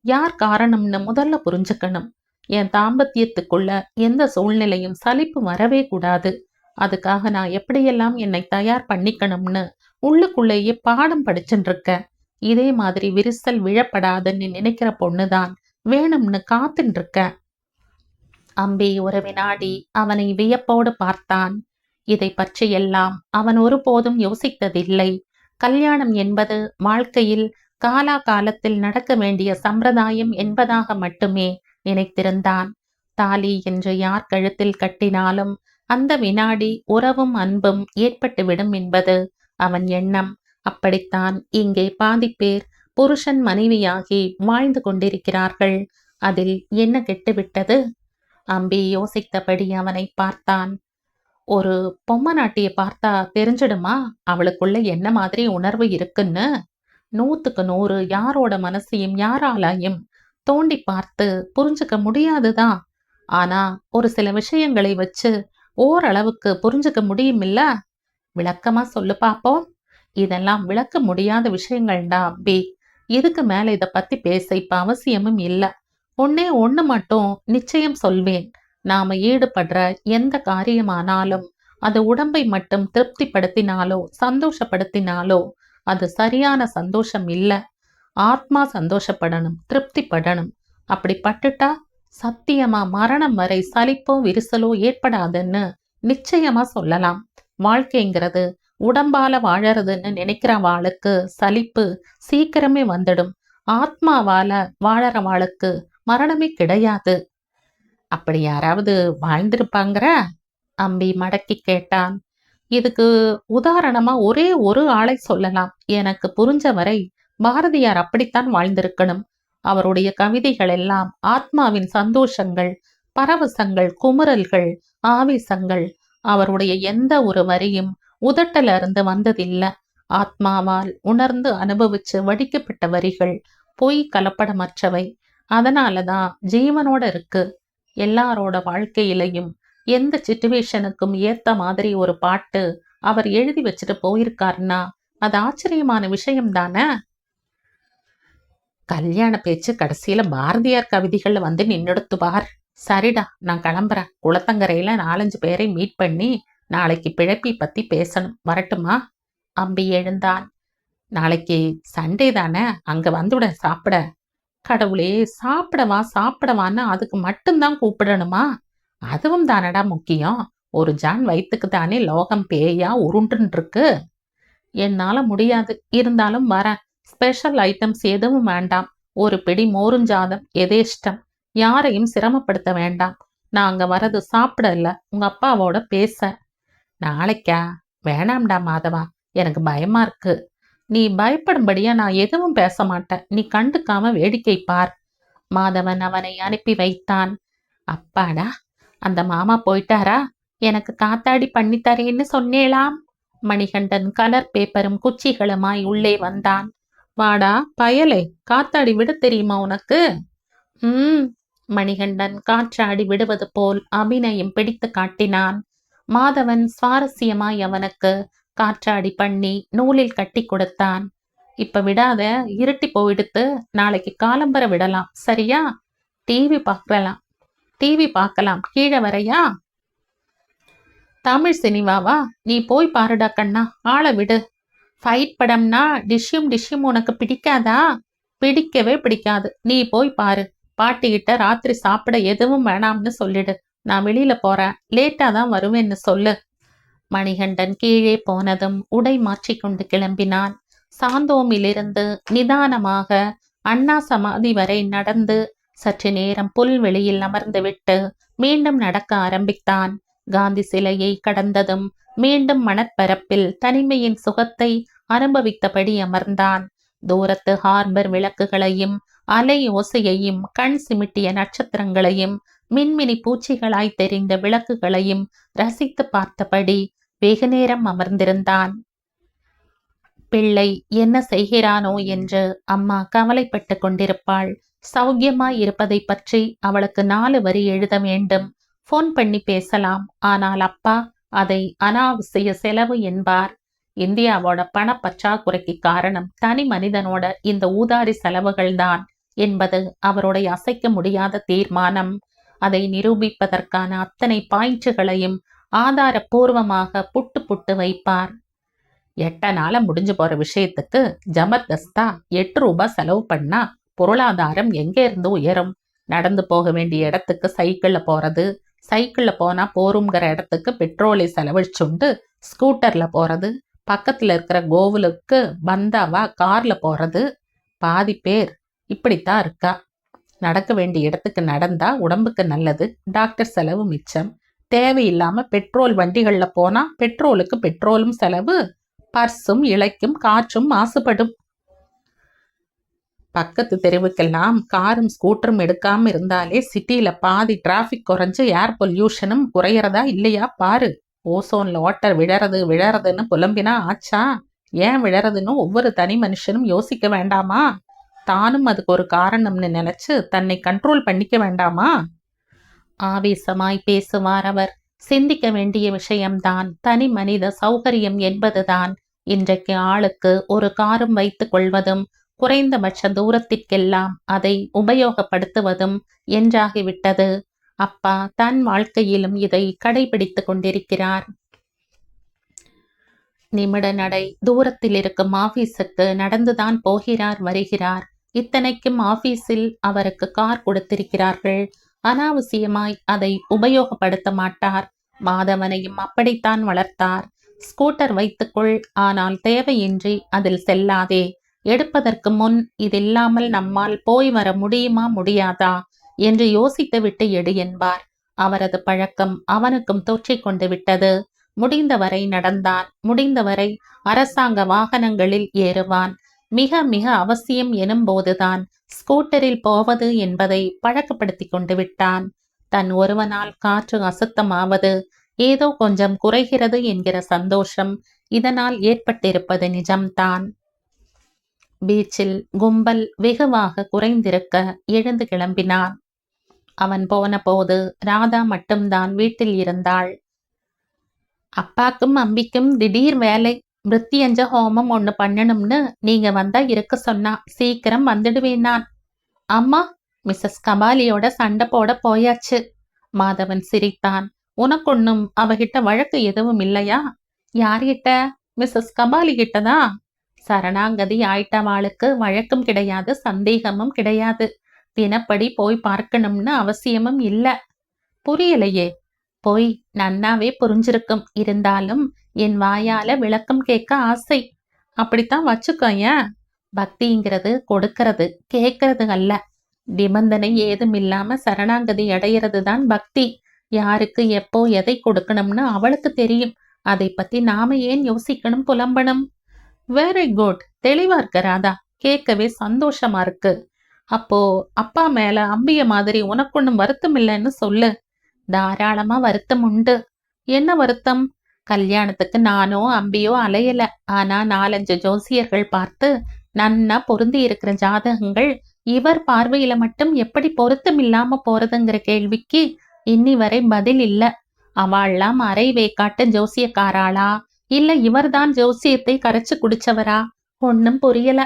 A: யார் காரணம்னு முதல்ல புரிஞ்சுக்கணும். என் தாம்பத்தியத்துக்குள்ள எந்த சூழ்நிலையும் சலிப்பு வரவே கூடாது. அதுக்காக நான் எப்படியெல்லாம் என்னை தயார் பண்ணிக்கணும்னு உள்ளுக்குள்ளேயே பாடம் படிச்சுட்டு இருக்க. இதே மாதிரி விரிசல் விழப்படாதுன்னு நினைக்கிற பொண்ணுதான் வேணும்னு காத்துட்டு இருக்க. அம்பி ஒரு வினாடி அவனை வியப்போடு பார்த்தான். இதை பற்றியெல்லாம் அவன் ஒருபோதும் யோசித்ததில்லை. கல்யாணம் என்பது வாழ்க்கையில் காலா காலத்தில் நடக்க வேண்டிய சம்பிரதாயம் என்பதாக மட்டுமே நினைத்திருந்தான். தாலி என்று யார் கழுத்தில் கட்டினாலும் அந்த வினாடி உறவும் அன்பும் ஏற்பட்டுவிடும் என்பது அவன் எண்ணம். அப்படித்தான் இங்கே பாதி பேர் புருஷன் மனைவியாகி வாழ்ந்து கொண்டிருக்கிறார்கள். அதில் என்ன கெட்டுவிட்டது? அம்பி யோசித்தபடி அவனை பார்த்தான். ஒரு பொம்மை நாட்டிய பார்த்தா தெரிஞ்சிடுமா அவளுக்குள்ள என்ன மாதிரி உணர்வு இருக்குன்னு? 100க்கு 100 யாரோட மனசையும் யாராலையும் தோண்டி பார்த்து புரிஞ்சுக்க முடியாதுதான். ஆனா ஒரு சில விஷயங்களை வச்சு ஓரளவுக்கு புரிஞ்சுக்க முடியுமில்ல. விளக்கமா சொல்லு பாப்போம். இதெல்லாம் விளக்க முடியாத விஷயங்கள்டா அம்பி. இதுக்கு மேல இத பத்தி பேச இப்ப அவசியமும் இல்ல. ஒண்ணே ஒண்ணு மட்டும் நிச்சயம் சொல்வேன். நாம ஈடுபடுற எந்த காரியமானாலும் அது உடம்பை மட்டும் திருப்திப்படுத்தினாலோ சந்தோஷப்படுத்தினாலோ அது சரியான சந்தோஷம் இல்ல. ஆத்மா சந்தோஷப்படணும், திருப்திப்படணும். அப்படி பட்டுட்டா சத்தியமா மரணம் வரை சலிப்போ விரிசலோ ஏற்படாதுன்னு நிச்சயமா சொல்லலாம். வாழ்க்கைங்கிறது உடம்பால வாழறதுன்னு நினைக்கிறவாளுக்கு சலிப்பு சீக்கிரமே வந்துடும். ஆத்மாவால வாழறவாளுக்கு மரணமே கிடையாது. அப்படி யாராவது வாழ்ந்திருப்பாங்கிற? அம்பி மடக்கி கேட்டான். இதுக்கு உதாரணமா ஒரே ஒரு ஆளை சொல்லலாம். எனக்கு புரிஞ்ச வரை பாரதியார் அப்படித்தான் வாழ்ந்திருக்கணும். அவருடைய கவிதைகள் எல்லாம் ஆத்மாவின் சந்தோஷங்கள், பரவசங்கள், குமுறல்கள், ஆவேசங்கள். அவருடைய எந்த ஒரு வரியும் உதட்டல இருந்து வந்ததில்ல. ஆத்மாவால் உணர்ந்து அனுபவிச்சு வடிக்கப்பட்ட வரிகள், பொய் கலப்படமற்றவை. அதனாலதான் ஜீவனோட இருக்கு. எல்லாரோட வாழ்க்கையிலையும் எந்த சிச்சுவேஷனுக்கும் ஏத்த மாதிரி ஒரு பாட்டு அவர் எழுதி வச்சுட்டு போயிருக்காருன்னா அது ஆச்சரியமான விஷயம் தானே. கல்யாண பேச்சு கடைசியில பாரதியார் கவிதைகள்ல வந்து நின்னுடுத்து பார். சரிடா, நான் கிளம்புறேன். குளத்தங்கரையில 4-5 பேரை மீட் பண்ணி நாளைக்கு பிழைப்பை பத்தி பேசணும். வரட்டுமா? அம்பி எழுந்தான். நாளைக்கு சண்டே தானே, அங்க வந்துட சாப்பிட. கடவுளே, சாப்பிடவா சாப்பிடவான்னு அதுக்கு மட்டும்தான் கூப்பிடணுமா? அதுவும் தானடா முக்கியம். ஒரு ஜான் வயிற்றுக்கு தானே லோகம் பேயா உருண்டுன்னு இருக்கு. என்னால முடியாது, இருந்தாலும் வரேன். ஸ்பெஷல் ஐட்டம்ஸ் எதுவும் வேண்டாம். ஒரு பிடி மோருஞ்சாதம் எதேஷ்டம். யாரையும் சிரமப்படுத்த வேண்டாம். நான் அங்க வரது சாப்பிடல, உங்க அப்பாவோட பேச. நாளைக்கா? வேணாம்டா மாதவா, எனக்கு பயமா இருக்கு. நீ பயப்படும்படியா நான் எதுவும் பேச மாட்டேன். நீ கண்டுக்காம வேடிக்கை பார். மாதவன் அவனை அனுப்பி வைத்தான். அப்பாடா, அந்த மாமா போயிட்டாரா? எனக்கு காத்தாடி பண்ணித்தரேன்னு சொன்னேளாம். மணிகண்டன் கலர் பேப்பரும் குச்சிகளுமாய் உள்ளே வந்தான். வாடா பயலே, காத்தாடி விட தெரியுமா உனக்கு? மணிகண்டன் காற்றாடி விடுவது போல் அபிநயம் பிடித்து காட்டினான். மாதவன் சுவாரஸ்யமாய் அவனுக்கு காற்றாடி பண்ணி நூலில் கட்டி கொடுத்தான். இப்ப விடாத, இருட்டி போயிடுத்து. நாளைக்கு காலம்பர விடலாம், சரியா? டிவி பார்க்கலாம். கீழே வரையா? தமிழ் சினிமாவா? நீ போய் பாருடா கண்ணா, ஆளை விடு. ஃபைட் படம்னா டிஷ்யூம் உனக்கு பிடிக்காதா? பிடிக்கவே பிடிக்காது. நீ போய் பாரு. பாட்டிக்கிட்ட ராத்திரி சாப்பிட எதுவும் வேணாம்னு சொல்லிடு. நான் வெளியில போறேன், லேட்டா தான் வருவேன்னு சொல்லு. மணிகண்டன் கீழே போனதும் உடை மாற்றிக்கொண்டு கிளம்பினான். சாந்தோமிலிருந்து நிதானமாக அண்ணா சமாதி வரை நடந்து சற்று நேரம் புல்வெளியில் அமர்ந்துவிட்டு மீண்டும் நடக்க ஆரம்பித்தான். காந்தி சிலையை கடந்ததும் மீண்டும் மணற்பரப்பில் தனிமையின் சுகத்தை அனுபவித்தபடி அமர்ந்தான். தூரத்து ஹார்பர் விளக்குகளையும் அலை ஓசையையும் கண் சிமிட்டிய நட்சத்திரங்களையும் மின்மினி பூச்சிகளாய் தெரிந்த விளக்குகளையும் ரசித்து பார்த்தபடி வெகு நேரம் அமர்ந்திருந்தான். பிள்ளை என்ன செய்கிறானோ என்று அம்மா கவலைப்பட்டு கொண்டிருப்பாள். சௌக்கியமாய் இருப்பதை பற்றி அவளுக்கு 4 வரி எழுத வேண்டும். போன் பண்ணி பேசலாம். ஆனால் அப்பா அதை அனாவசிய செலவு என்பார். இந்தியாவோட பண பற்றாக்குறைக்கு காரணம் தனி மனிதனோட இந்த ஊதாரி செலவுகள்தான் என்பது அவருடைய அசைக்க முடியாத தீர்மானம். அதை நிரூபிப்பதற்கான அத்தனை பாயிண்ட்களையும் ஆதாரபூர்வமாக புட்டு வைப்பார். 8 நாள முடிஞ்சு போற விஷயத்துக்கு ஜபர்தஸ்தா 8 ரூபாய் செலவு பண்ணா பொருளாதாரம் எங்கே இருந்து உயரும்? நடந்து போக வேண்டிய இடத்துக்கு சைக்கிள்ல போறது, சைக்கிள்ல போனா போருங்கிற இடத்துக்கு பெட்ரோலை செலவழிச்சுண்டு ஸ்கூட்டர்ல போறது, பக்கத்துல இருக்கிற கோவிலுக்கு பந்தாவா கார்ல போறது. பாதி பேர் இப்படித்தான் இருக்கா. நடக்க வேண்டிய இடத்துக்கு நடந்தா உடம்புக்கு நல்லது, டாக்டர் செலவு மிச்சம். தேவையில்லாம பெட்ரோல் வண்டிகள்ல போனா பெட்ரோலுக்கு பெட்ரோலும் செலவு, பர்சும் இளைக்கும், காற்றும் மாசுபடும். பக்கத்து தெருவுக்கெல்லாம் காரும் ஸ்கூட்டரும் எடுக்காம இருந்தாலே சிட்டியில பாதி டிராபிக் குறைஞ்சு ஏர் பொல்யூஷனும் குறையறதா இல்லையா பாரு. ஓசோன்ல ஓட்டர் விழறதுன்னு புலம்பினா ஆச்சா? ஏன் விழறதுன்னு ஒவ்வொரு தனி மனுஷனும் யோசிக்க வேண்டாமா? தானும் அதுக்கு ஒரு காரணம்னு நினைச்சு தன்னை கண்ட்ரோல் பண்ணிக்க வேண்டாமா? ஆவேசமாய் பேசுவார் அவர். சிந்திக்க வேண்டிய விஷயம்தான் தனி மனித சௌகரியம் என்பதுதான். இன்றைக்கு ஆளுக்கு ஒரு காரும் வைத்துக் கொள்வதும் குறைந்தபட்ச தூரத்திற்கெல்லாம் அதை உபயோகப்படுத்துவதும் என்றாகிவிட்டது. அப்பா தன் வாழ்க்கையிலும் இதை கடைபிடித்துக் கொண்டிருக்கிறார். நிமிட நடை தூரத்தில் இருக்கும் ஆபீஸுக்கு நடந்துதான் போகிறார் வருகிறார். இத்தனைக்கும் ஆபீஸில் அவருக்கு கார் கொடுத்திருக்கிறார்கள். அனாவசியமாய் அதை உபயோகப்படுத்த மாட்டார். மாதவனையும் அப்படித்தான் வளர்த்தார். ஸ்கூட்டர் வைத்துக்கொள், ஆனால் தேவையின்றி அதில் செல்லாதே. எடுப்பதற்கு முன் இதில்லாமல் நம்மால் போய் வர முடியுமா முடியாதா என்று யோசித்துவிட்டு எடு என்பார். அவரது பழக்கம் அவனுக்கும் தொற்றிக் கொண்டு விட்டது. முடிந்தவரை நடந்தான். முடிந்தவரை அரசாங்க வாகனங்களில் ஏறுவான். மிக மிக அவசியம் எனும்போதுதான் ஸ்கூட்டரில் போவது என்பதை பழக்கப்படுத்தி கொண்டு விட்டான். தன் ஒருவனால் காற்று அசுத்தமாவது ஏதோ கொஞ்சம் குறைகிறது என்கிற சந்தோஷம் இதனால் ஏற்பட்டிருப்பது நிஜம்தான். பீச்சில் கும்பல் வெகுவாக குறைந்திருக்க எழுந்து கிளம்பினான். அவன் போன போது ராதா மட்டும்தான் வீட்டில் இருந்தாள். அப்பாக்கும் அம்பிக்கும் திடீர் வேலை. மிருத்தியஞ்ச ஹோமம் ஒண்ணு பண்ணணும்னு நீங்க வந்தா இருக்க சொன்னா சீக்கிரம் வந்துடுவேன் நான். அம்மா, மிஸ்ஸஸ் கபாலியோட சண்டை போட போயாச்சு. மாதவன் சிரித்தான். உனக்கொன்னும் அவகிட்ட வழக்கு எதுவும் இல்லையா? யார்கிட்ட? மிஸ்ஸஸ் கபாலி கிட்டதான். சரணாகதி ஆயிட்டவாளுக்கு வழக்கும் கிடையாது, சந்தேகமும் கிடையாது. தினப்படி போய் பார்க்கணும்னு அவசியமும் இல்ல. புரியலையே. போய் நன்னாவே புரிஞ்சிருக்கும். இருந்தாலும் என் வாயால விளக்கம் கேட்க ஆசை. அப்படித்தான் வச்சுக்கோயேன். பக்திங்கிறது கொடுக்கறது கேட்கறது அல்ல. நிபந்தனை ஏதும் இல்லாம சரணாகதி அடையிறது தான் பக்தி. யாருக்கு எப்போ எதை கொடுக்கணும்னு அவளுக்கு தெரியும். அதை பத்தி நாம ஏன் யோசிக்கணும் புலம்பணும்? வெரி குட், தெளிவா இருக்க ராதா. கேட்கவே சந்தோஷமா இருக்கு. அப்போ அப்பா மேல அம்பிய மாதிரி உனக்கொன்னும் வருத்தம் இல்லைன்னு சொல்லு. தாராளமா வருத்தம் உண்டு. என்ன வருத்தம்? கல்யாணத்துக்கு நானோ அம்பியோ அலையல. ஆனா 4-5 ஜோசியர்கள் பார்த்து நன்னா பொருந்தி இருக்கிற ஜாதகங்கள் இவர் பார்வையில மட்டும் எப்படி பொருத்தம் இல்லாம போறதுங்கிற கேள்விக்கு இன்னி வரை பதில் இல்ல. அவள்லாம் அரை வேக்காட்டு ஜோசியக்காராளா, இல்ல இவர்தான் ஜோசியத்தை கரைச்சு குடிச்சவரா? ஒன்னும் புரியல.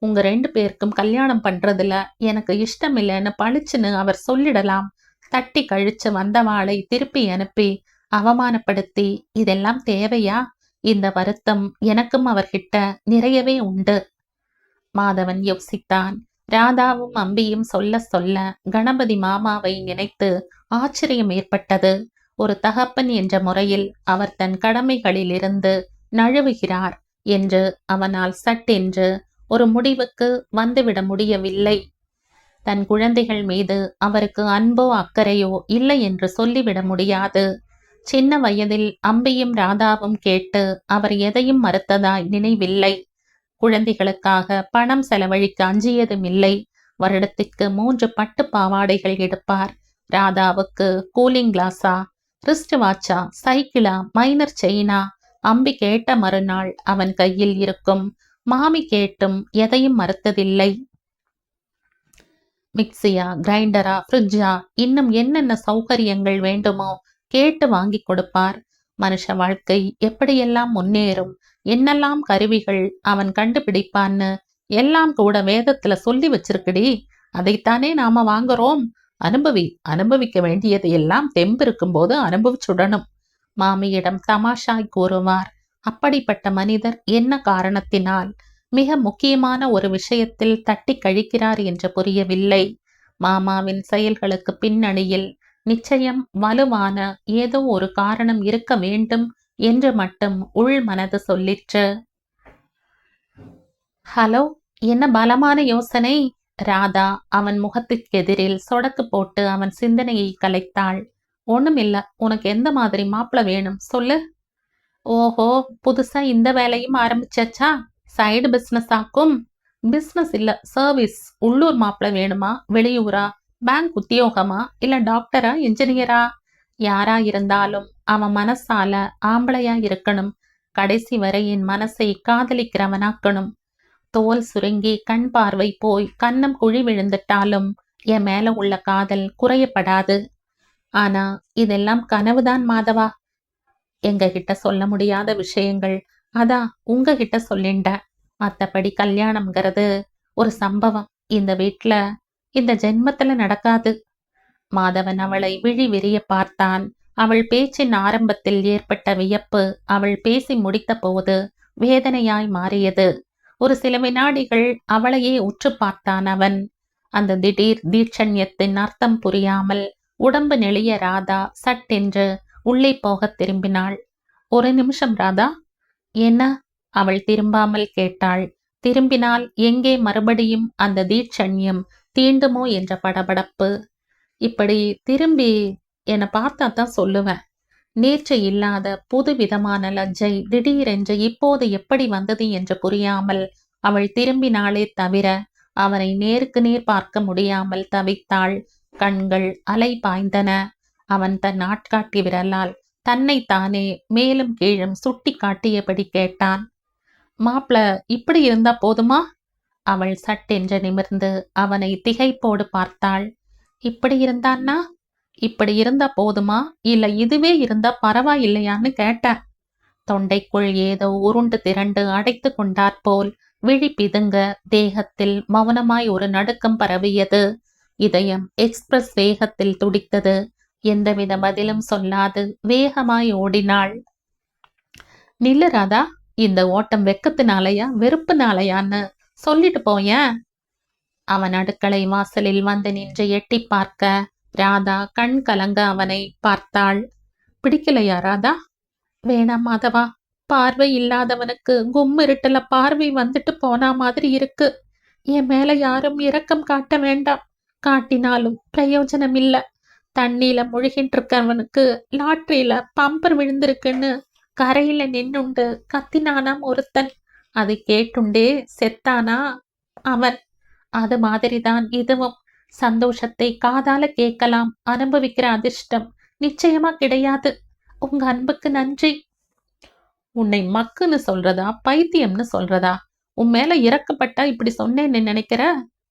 A: உங்க 2 பேருக்கும் கல்யாணம் பண்றதுல எனக்கு இஷ்டம் இல்லைன்னு பளிச்சுன்னு அவர் சொல்லிடலாம். தட்டி கழிச்சு வந்தவாளை திருப்பி அனுப்பி அவமானப்படுத்தி இதெல்லாம் தேவையா? இந்த வருத்தம் எனக்கும் அவர்கிட்ட நிறையவே உண்டு. மாதவன் யோசித்தான். ராதாவும் அம்பியும் சொல்ல சொல்ல கணபதி மாமாவை நினைத்து ஆச்சரியம் ஏற்பட்டது. ஒரு தகப்பன் என்ற முறையில் அவர் தன் கடமைகளிலிருந்து நழுவுகிறார் என்று அவனால் சட்டென்று ஒரு முடிவுக்கு வந்துவிட முடியவில்லை. தன் குழந்தைகள் மீது அவருக்கு அன்போ அக்கறையோ இல்லை என்று சொல்லிவிட முடியாது. சின்ன வயதில் அம்பியும் ராதாவும் கேட்டு அவர் எதையும் மறுத்ததாய் நினைவில்லை. குழந்தைகளுக்காக பணம் செலவழிக்க அஞ்சியதும் இல்லை. வருடத்திற்கு 3 பட்டு பாவாடைகள் எடுப்பார். ராதாவுக்கு கூலிங் கிளாஸா, ரிஸ்ட் வாட்சா, சைக்கிளா, மைனர் செயினா? அம்பி கேட்ட மறுநாள் அவன் கையில் இருக்கும். மாமி கேட்டும் எதையும் மறுத்ததில்லை. மிக்சியா, கிரைண்டரா, ஃப்ரிட்ஜா, இன்னும் என்னென்ன சௌகரியங்கள் வேண்டுமோ கேட்டு வாங்கி கொடுப்பார். மனுஷ வாழ்க்கை எப்படியெல்லாம் முன்னேறும், என்னெல்லாம் கருவிகள் அவன் கண்டுபிடிப்பான்னு எல்லாம் கூட வேதத்துல சொல்லி வச்சிருக்குடி. அதைத்தானே நாம வாங்குறோம். அனுபவிக்க வேண்டியது எல்லாம் தெம்பிருக்கும் போது அனுபவிச்சுடணும். மாமியிடம் தமாஷாய் கூறுவார். அப்படிப்பட்ட மனிதர் என்ன காரணத்தினால் மிக முக்கியமான ஒரு விஷயத்தில் தட்டி கழிக்கிறார் என்று புரியவில்லை. மாமாவின் செயல்களுக்கு பின்னணியில் நிச்சயம் வலுவான ஏதோ ஒரு காரணம் இருக்க வேண்டும் என்று மட்டும் உள் மனது சொல்லிற்று. ஹலோ, என்ன பலமான யோசனை? ராதா அவன் முகத்துக்கு எதிரில் சொடக்கு போட்டு அவன் சிந்தனையை கலைத்தாள். ஒண்ணுமில்ல, உனக்கு எந்த மாதிரி மாப்பிள வேணும் சொல்லு. ஓஹோ, புதுசா இந்த வேலையும் ஆரம்பிச்சாச்சா? சைடு பிசினஸ் ஆக்கும். பிசினஸ் இல்ல, சர்வீஸ். உள்ளூர் மாப்பிள வேணுமா, வெளியூரா? பேங்க் உத்தியோகமா, இல்ல டாக்டரா, இன்ஜினியரா? யாரா இருந்தாலும் அவன் மனசால ஆம்பளையா இருக்கணும். கடைசி வரை என் மனசை காதலிக்கிறவனாக்கணும். தோல் சுருங்கி கண் பார்வை போய் கன்னம் குழி விழுந்துட்டாலும் என் மேல உள்ள காதல் குறையப்படாது. ஆனா இதெல்லாம் கனவுதான் மாதவா. எங்க கிட்ட சொல்ல முடியாத விஷயங்கள் அதான் உங்ககிட்ட சொல்லிண்ட. மத்தபடி கல்யாணம்ங்கிறது ஒரு சம்பவம் இந்த வீட்ல இந்த ஜென்மத்துல நடக்காது. மாதவன் அவளை விழி விரிய பார்த்தான். அவள் பேச்சின் ஆரம்பத்தில் ஏற்பட்ட வியப்பு அவள் பேசி முடித்த போது வேதனையாய் மாறியது. ஒரு சில வினாடிகள் அவளையே உற்று பார்த்தான் அவன். அந்த திடீர் தீட்சண்யத்தின் அர்த்தம் புரியாமல் உடம்பு நெளிய ராதா சட்டென்று உள்ளே போகத் திரும்பினாள். ஒரு நிமிஷம் ராதா. என்ன? அவள் திரும்பாமல் கேட்டாள். திரும்பினால் எங்கே மறுபடியும் அந்த தீட்சண்யம் தீண்டுமோ என்ற படபடப்பு. இப்படி திரும்பி என்னை பார்த்தா தான் சொல்லுவேன். நேற்று இல்லாத புது விதமான லஜ்ஜை திடீரென்று இப்போது எப்படி வந்தது என்று புரியாமல் அவள் திரும்பினாளே தவிர அவனை நேருக்கு நேர் பார்க்க முடியாமல் தவித்தாள். கண்கள் அலை பாய்ந்தன. அவன் தன் ஆட்காட்டி விரலால் தன்னை தானே மேலும் கீழும் சுட்டி காட்டியபடி கேட்டான். மாப்ள இப்படி இருந்தா போதுமா? அவள் சட்டென்று நிமிர்ந்து அவனை திகைப்போடு பார்த்தாள். இப்படி இருந்தான்னா? இப்படி இருந்தா போதுமா, இல்ல இதுவே இருந்தா பரவாயில்லையான்னு கேட்டேன். தொண்டைக்குள் ஏதோ உருண்டு திரண்டு அடைத்து கொண்டாற்போல் விழி பிதுங்க தேகத்தில் மௌனமாய் ஒரு நடுக்கம் பரவியது. இதயம் எக்ஸ்பிரஸ் வேகத்தில் துடித்தது. எந்தவித பதிலும் சொல்லாது வேகமாய் ஓடினாள். நில்லு ராதா, இந்த ஓட்டம் வெக்கத்தினாலையா வெறுப்புனாலையான்னு சொல்லிட்டு போயேன். அவன் அடுக்களை வாசலில் வந்து நின்று எட்டி பார்க்க ராதா கண் கலங்க அவனை பார்த்தாள். பிடிக்கலையா ராதா? வேணாம் மாதவா, பார்வை இல்லாதவனுக்கு கும்மிருட்டுல பார்வை வந்துட்டு போனா மாதிரி இருக்கு. என் மேல யாரும் இரக்கம் காட்ட வேண்டாம். காட்டினாலும் பிரயோஜனம் இல்ல. தண்ணியில முழுகிட்டு இருக்கவனுக்கு லாட்ரியில பம்பர் விழுந்திருக்குன்னு கரையில நின்னுண்டு கத்தினானாம் ஒருத்தன். அதை கேட்டுண்டே செத்தானா அவன். அது மாதிரிதான் இதுவும். சந்தோஷத்தை காதால கேட்கலாம், அனுபவிக்கிற அதிர்ஷ்டம் நிச்சயமா கிடையாது. உங்க அன்புக்கு நன்றி. உன்னை மக்குன்னு சொல்றதா பைத்தியம்னு சொல்றதா? உன் மேல இறக்கப்பட்டா இப்படி சொன்னேன்னு நினைக்கிற?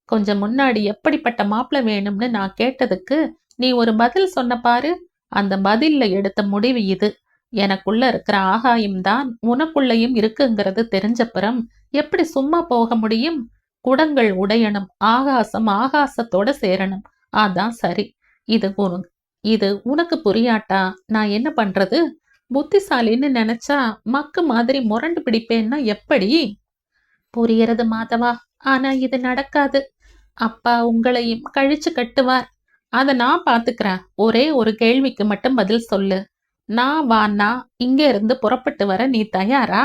A: கொஞ்சம் முன்னாடி எப்படிப்பட்ட மாப்பிள்ள வேணும்னு நான் கேட்டதுக்கு நீ ஒரு பதில் சொன்ன பாரு. அந்த பதில்ல எடுத்த முடிவு இது. எனக்குள்ள இருக்கிற ஆகாயம்தான் உனக்குள்ளையும் இருக்குங்கிறது தெரிஞ்சப்புறம் எப்படி சும்மா போக முடியும்? குடங்கள் உடையணும், ஆகாசம் ஆகாசத்தோட சேரணும். அதான் சரி. இது உனக்கு புரியாட்டா நான் என்ன பண்றது? புத்திசாலின்னு நினைச்சா மக்கு மாதிரி முரண்டு பிடிப்பேன்னா எப்படி? புரியறது மாதவா, ஆனா இது நடக்காது. அப்பா உங்களையும் கழிச்சு கட்டுவார். அதை நான் பாத்துக்கிறேன். ஒரே ஒரு கேள்விக்கு மட்டும் பதில் சொல்லு. நான் வான்னா இங்க இருந்து புறப்பட்டு வர நீ தயாரா?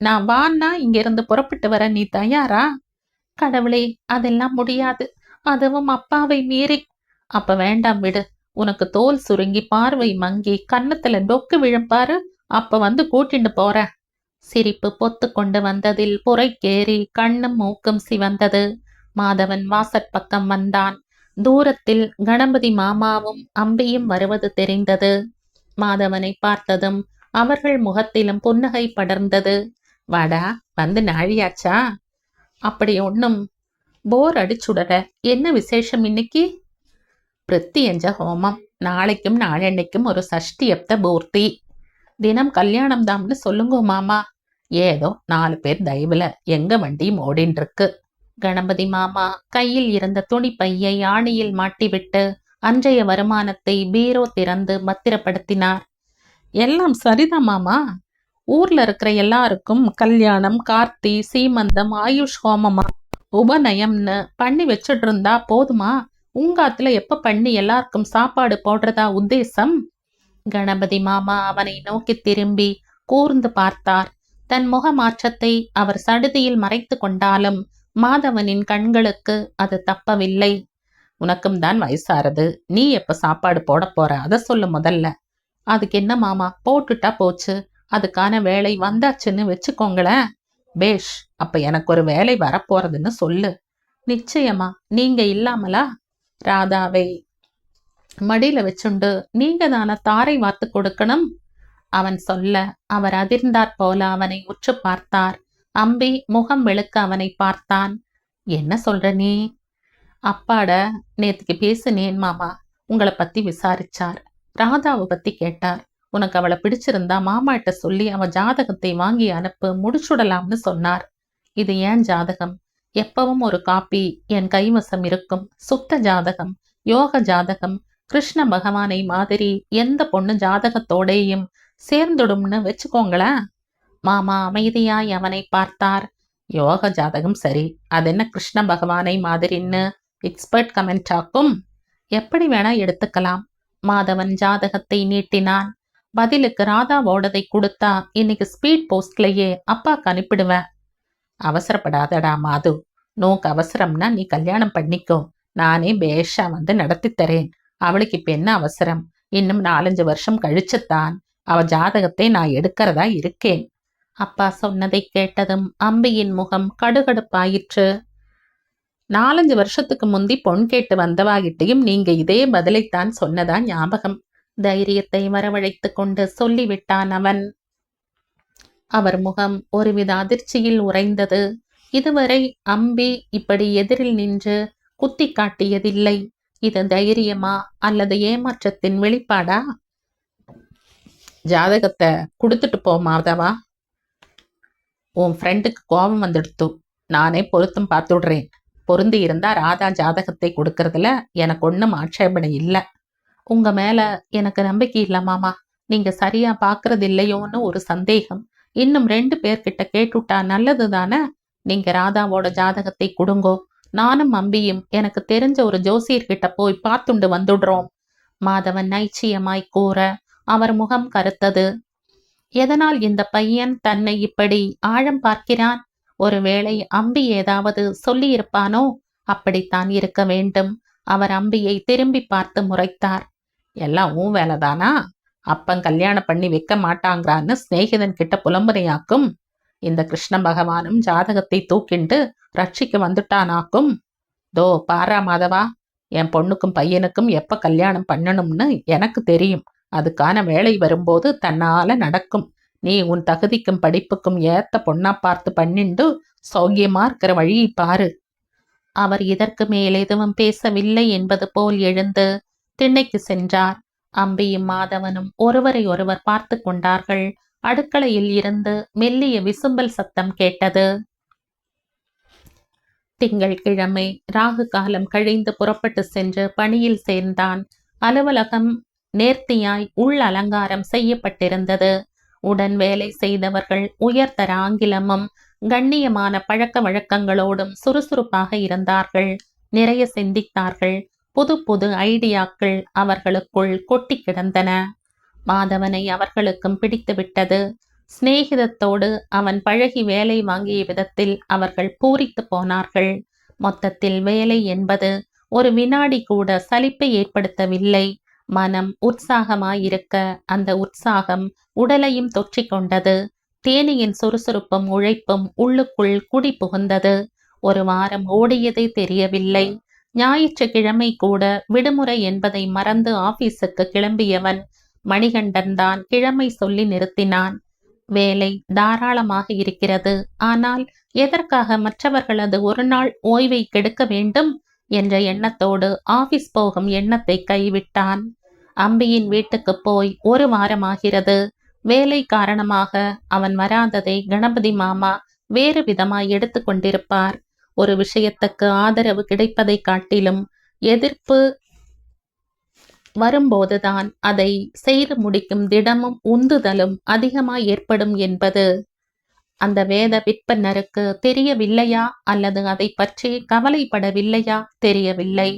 A: நான் வான்னா இங்க இருந்து புறப்பட்டு வர நீ தயாரா? கடவுளே, அதெல்லாம் முடியாது. அதுவும் அப்பாவை மீறி. அப்ப வேண்டாம் விடு. உனக்கு தோல் சுருங்கி பார்வை மங்கி கன்னத்துல டொக்கு விழும்பாரு, அப்ப வந்து கூட்டிட்டு போற. சிரிப்பு பொத்து கொண்டு வந்ததில் புரைக்கேறி கண்ணும் மூக்கும் சிவந்தது. மாதவன் வாசற்பக்கம் வந்தான். தூரத்தில் கணபதி மாமாவும் அம்பியும் வருவது தெரிந்தது. மாதவனை பார்த்ததும் அவர்கள் முகத்திலும் புன்னகை படர்ந்தது. வாடா, வந்து நாழியாச்சா? அப்படி ஒன்னும் போர் அடிச்சுடற. என்ன விசேஷம் இன்னைக்கு? பிரித்தியஞ்ச ஹோமம். நாளைக்கும் நாளன்னைக்கும் ஒரு சஷ்டியப்த பூர்த்தி. தினம் கல்யாணம் தாம்னு சொல்லுங்கோ மாமா. ஏதோ 4 பேர் தயவுல எங்க வண்டியும் ஓடின்னு இருக்கு. கணபதி மாமா கையில் இருந்த துணி பையை ஆணியில் மாட்டிவிட்டு அன்றைய வருமானத்தை பீரோ திறந்து பத்திரப்படுத்தினார். எல்லாம் சரிதான் மாமா. ஊர்ல இருக்கிற எல்லாருக்கும் கல்யாணம், கார்த்தி, சீமந்தம், ஆயுஷ் ஹோமமா உபநயம்னு பண்ணி வச்சுட்டு இருந்தா போதுமா? உங்காத்துல எப்ப பண்ணி எல்லாருக்கும் சாப்பாடு போடுறதா உத்தேசம்? கணபதி மாமா அவனை நோக்கி திரும்பி கூர்ந்து பார்த்தார். தன் முக மாற்றத்தை அவர் சடுதியில் மறைத்து கொண்டாலும் மாதவனின் கண்களுக்கு அது தப்பவில்லை. உனக்கும் தான் வயசாறது. நீ எப்ப சாப்பாடு போட போற அதை சொல்லு முதல்ல. அதுக்கு என்ன மாமா, போட்டுட்டா போச்சு. அதுக்கான வேலை வந்தாச்சுன்னு வச்சுக்கோங்களேன். பேஷ், அப்ப எனக்கு ஒரு வேலை வரப்போறதுன்னு சொல்லு. நிச்சயமா. நீங்க இல்லாமலா? ராதாவை மடியில வச்சுண்டு நீங்க தான தாரை வார்த்து கொடுக்கணும். அவன் சொல்ல அவர் அதிர்ந்தாற் போல அவனை உற்று பார்த்தார். அம்பி முகம் வெளுக்க அவனை பார்த்தான். என்ன சொல்ற நீ? அப்பாட நேத்துக்கு பேசுனேன் மாமா. உங்களை பத்தி விசாரிச்சார். ராதாவை பத்தி கேட்டார். உனக்கு அவளை பிடிச்சிருந்தா மாமாட்ட சொல்லி அவ ஜாதகத்தை வாங்கி அனுப்பு, முடிச்சுடலாம்னு சொன்னார். இது ஏன் ஜாதகம்? எப்பவும் ஒரு காப்பி என் கைவசம் இருக்கும். சுத்த ஜாதகம், யோக ஜாதகம், கிருஷ்ண பகவானை மாதிரி எந்த பொண்ணு ஜாதகத்தோடேயும் சேர்ந்துடும்னு வச்சுக்கோங்களேன். மாமா அமைதியாய் அவனை பார்த்தார். யோக ஜாதகம் சரி, அதென்ன கிருஷ்ண பகவானை மாதிரின்னு எக்ஸ்பர்ட் கமெண்ட் ஆக்கும். எப்படி வேணா எடுத்துக்கலாம். மாதவன் ஜாதகத்தை நீட்டினான். பதிலுக்கு ராதாவோடதை கொடுத்தா இன்னைக்கு ஸ்பீட் போஸ்ட்லயே அப்பாக்கு அனுப்பிடுவேன். அவசரப்படாதடா மாது, நோக்கு அவசரம்னா நீ கல்யாணம் பண்ணிக்கோ, நானே பேஷா வந்து நடத்தி தரேன். அவளுக்கு இப்ப என்ன அவசரம்? இன்னும் 4-5 வருஷம் கழிச்சுத்தான் அவ ஜாதகத்தை நான் எடுக்கிறதா இருக்கேன். அப்பா சொன்னதை கேட்டதும் அம்பியின் முகம் கடுகடுப்பாயிற்று. 4-5 வருஷத்துக்கு முந்தி பொன் கேட்டு வந்தவாகிட்டையும் நீங்க இதே பதிலைத்தான் சொன்னதா ஞாபகம். தைரியத்தை வரவழைத்து கொண்டு சொல்லிவிட்டான் அவன். அவர் முகம் ஒருவித அதிர்ச்சியில் உறைந்தது. இதுவரை அம்பி இப்படி எதிரில் நின்று குத்தி காட்டியதில்லை. இது தைரியமா அல்லது ஏமாற்றத்தின் வெளிப்பாடா? ஜாதகத்தை கொடுத்துட்டு போ மாதவா. உன் ஃப்ரெண்டுக்கு கோபம் வந்துடுத்து. நானே பொருத்தம் பார்த்துடுறேன். பொருந்தி இருந்தா ராதா ஜாதகத்தை கொடுக்கறதுல எனக்கு ஒன்றும் ஆட்சேபனை இல்லை. உங்க மேல எனக்கு நம்பிக்கை இல்லை மாமா. நீங்க சரியா பாக்குறது இல்லையோன்னு ஒரு சந்தேகம். இன்னும் 2 பேர்கிட்ட கேட்டுட்டா நல்லது தானே. நீங்க ராதாவோட ஜாதகத்தை கொடுங்கோ. நானும் அம்பியும் எனக்கு தெரிஞ்ச ஒரு ஜோசியர்கிட்ட போய் பார்த்துண்டு வந்துடுறோம். மாதவன் நைச்சியமாய் கூற அவர் முகம் கருத்தது. எதனால் இந்த பையன் தன்னை இப்படி ஆழம் பார்க்கிறான்? ஒருவேளை அம்பி ஏதாவது சொல்லியிருப்பானோ? அப்படித்தான் இருக்க வேண்டும். அவர் அம்பியை திரும்பி பார்த்து முறைத்தார். எல்லாம் உன் வேலைதானா? அப்பன் கல்யாணம் பண்ணி வைக்க மாட்டாங்கிறான்னு சிநேகிதன் கிட்ட புலம்புரையாக்கும். இந்த கிருஷ்ண பகவானும் ஜாதகத்தை தூக்கிண்டு ரட்சிக்க வந்துட்டானாக்கும். தோ பாரா மாதவா, என் பொண்ணுக்கும் பையனுக்கும் எப்ப கல்யாணம் பண்ணணும்னு எனக்கு தெரியும். அதுக்கான வேலை வரும்போது தன்னால நடக்கும். நீ உன் தகுதிக்கும் படிப்புக்கும் ஏத்த பொண்ணா பார்த்து பண்ணிண்டு சௌக்கியமா இருக்கிற வழியை பாரு. அவர் இதற்கு மேல் எதுவும் பேசவில்லை என்பது போல் எழுந்து திண்ணைக்கு சென்றார். அம்பியும் மாதவனும் ஒருவரை ஒருவர் பார்த்து கொண்டார்கள். அடுக்களையில் இருந்து மெல்லிய விசும்பல் சத்தம் கேட்டது. திங்கள்கிழமை ராகு காலம் கழிந்து புறப்பட்டு சென்று பணியில் சேர்ந்தான். அலுவலகம் நேர்த்தியாய் உள் அலங்காரம் செய்யப்பட்டிருந்தது. உடன் வேலை செய்தவர்கள் உயர்தர ஆங்கிலமும் கண்ணியமான பழக்க வழக்கங்களோடும் சுறுசுறுப்பாக இருந்தார்கள். நிறைய சிந்தித்தார்கள். புது புது ஐடியாக்கள் அவர்களுக்குள் கொட்டி கிடந்தன. மாதவனை அவர்களுக்கும் பிடித்துவிட்டது. சிநேகிதத்தோடு அவன் பழகி வேலை வாங்கிய விதத்தில் அவர்கள் பூரித்து போனார்கள். மொத்தத்தில் வேலை என்பது ஒரு வினாடி கூட சலிப்பை ஏற்படுத்தவில்லை. மனம் உற்சாகமாயிருக்க அந்த உற்சாகம் உடலையும் தொற்றிக்கொண்டது. தேனியின் சுறுசுறுப்பும் உழைப்பும் உள்ளுக்குள் குடி புகுந்தது. 1 வாரம் ஓடியதே தெரியவில்லை. ஞாயிற்றுக்கிழமை கூட விடுமுறை என்பதை மறந்து ஆபீஸுக்கு கிளம்பியவன் மணிகண்டன் தான் கிழமை சொல்லி நிறுத்தினான். வேலை தாராளமாக இருக்கிறது, ஆனால் எதற்காக மற்றவர்களது ஒரு நாள் ஓய்வை கெடுக்க வேண்டும் என்ற எண்ணத்தோடு ஆபீஸ் போகும் எண்ணத்தை கைவிட்டான். அம்பியின் வீட்டுக்கு போய் 1 வாரமாகிறது. வேலை காரணமாக அவன் வராததை கணபதி மாமா வேறு விதமாய் எடுத்து கொண்டிருப்பார். ஒரு விஷயத்துக்கு ஆதரவு கிடைப்பதை காட்டிலும் எதிர்ப்பு வரும்போதுதான் அதை செய்து முடிக்கும் திடமும் உந்துதலும் அதிகமாய் ஏற்படும் என்பது அந்த வேத விற்பனருக்கு தெரியவில்லையா அல்லது அதை பற்றி கவலைப்படவில்லையா தெரியவில்லை.